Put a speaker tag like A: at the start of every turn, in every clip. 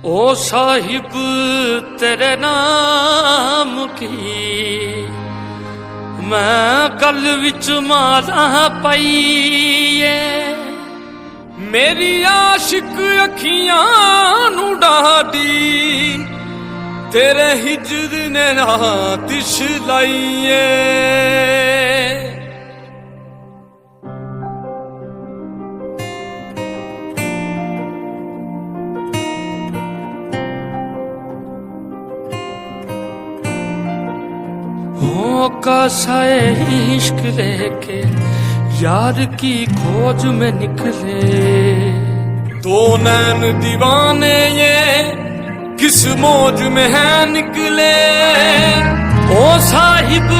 A: ओ साहिब तेरे नाम की मैं गल विच माला पाईए, मेरी आशिक अखियां नू डाडी तेरे हिजर ने रात लाईए। कासाए इश्क लेके यार की खोज में निकले, दो नैन दीवाने ये किस मौज में है निकले। ओ साहिब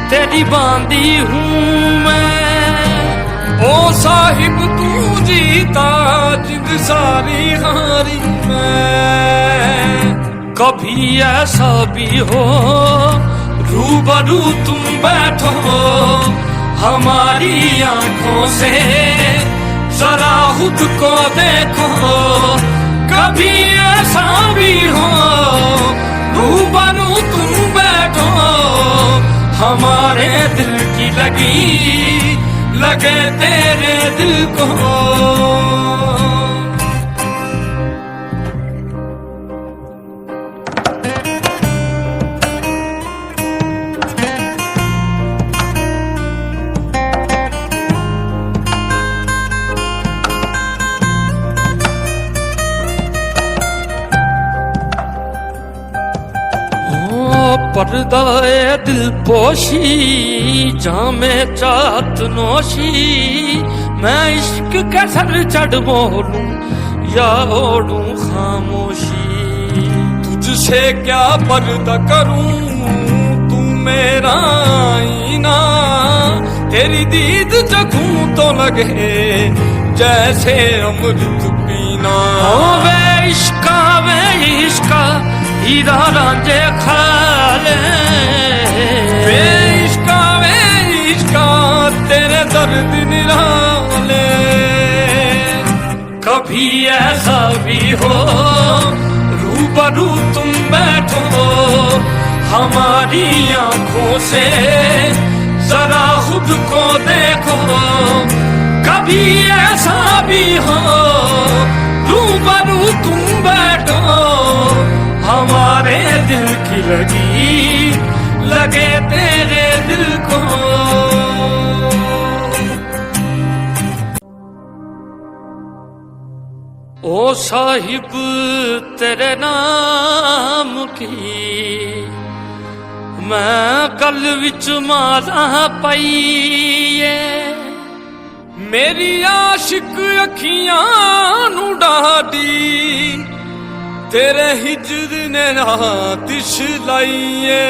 A: तेरी बांधी हूँ मैं, ओ साहिब तू जीता जिंद सारी हारी मैं। कभी ऐसा भी हो रूबरू तुम बैठो हमारी आंखों से जरा खुद को देखो। कभी ऐसा भी हो रूबरू तुम बैठो हमारे दिल की लगे तेरे दिल को। पर्दाए दिल पोशी जामे चाहत नोशी, मैं इश्क के सर चढ़ बोलूं या ओढ़ूं खामोशी। तुझसे क्या पर्दा करूं तू मेरा आईना, तेरी दीद जगूं तो लगे जैसे अमृत पीना। वे इश्का हीरा रांझे खाले, वे इश्का तेरे दर्द निराले। कभी ऐसा भी हो रूबरू तुम बैठो हमारी आंखों से जरा खुद को देखो। कभी ऐसा भी हो रूबरू तुम बैठो हमारे दिल की लगे तेरे दिल को। ओ साहिब तेरे नाम की मैं गल विच माला पाईए, मेरी आशिक अखियां नू डाडी तेरे हिजर ने रात लाईए।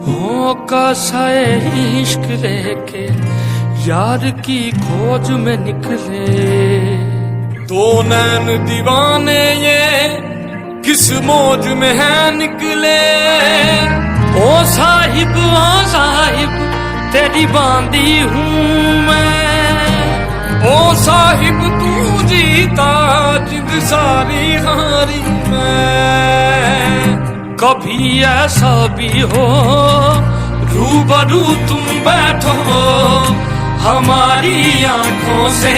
A: हो कासाए इश्क लेके यार की खोज में निकले, दो नैन दीवाने ये किस मौज में है निकले। ओ साहिब तेरी बांधी हूँ मैं, ओ साहिब तू जीता जिंद सारी हारी मैं। कभी ऐसा भी हो रूबरू तुम बैठो हमारी आंखों से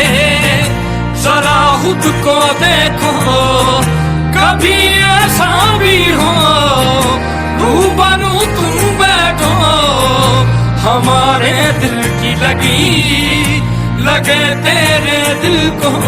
A: जरा खुद को देखो। कभी ऐसा भी हो रूबरू तुम बैठो हमारे दिल की लगे तेरे दिल को।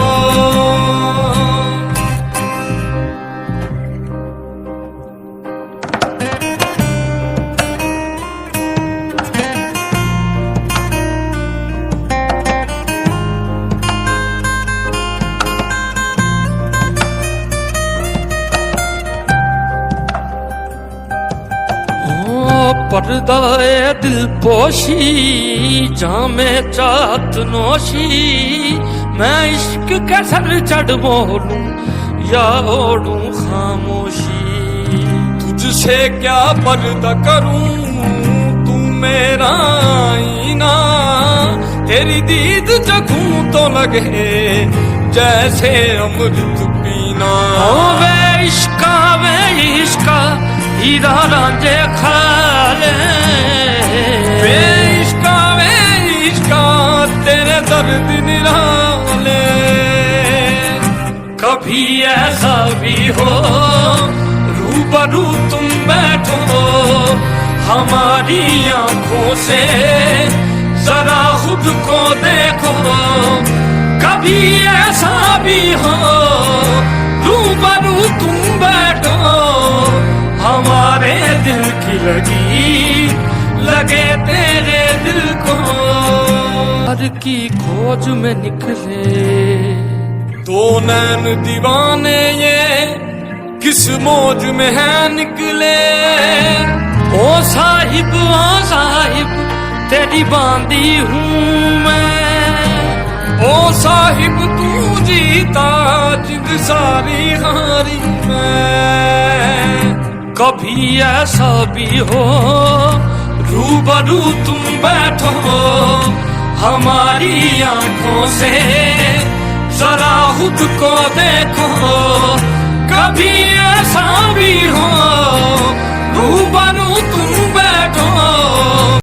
A: पर्दाए दिल पोशी जामे चाहत नोशी, मैं इश्क के सर चढ़ बोलूं या ओढ़ूं खामोशी। तुझसे क्या पर्दा करूं, तू मेरा आईना, तेरी दीद जगूं तो लगे जैसे अमृत पीना। ओ वे इश्का हीरा रांझे खाले, वे इश्का तेरे दर्द निराले। कभी ऐसा भी हो रूबरू तुम बैठो, हमारी आंखों से जरा खुद को देखो। कभी ऐसा भी हो रूबरू तुम बैठो, हमारे दिल की लगे तेरे दिल को। हर की खोज में निकले दो नैन दीवाने, ये किस मौज में है निकले। ओ साहिब तेरी बांधी हूँ मैं, ओ साहिब तू जीता जिंद सारी हारी मैं। कभी ऐसा भी हो रूबरू तुम बैठो, हमारी आंखों से जरा खुद को देखो। कभी ऐसा भी हो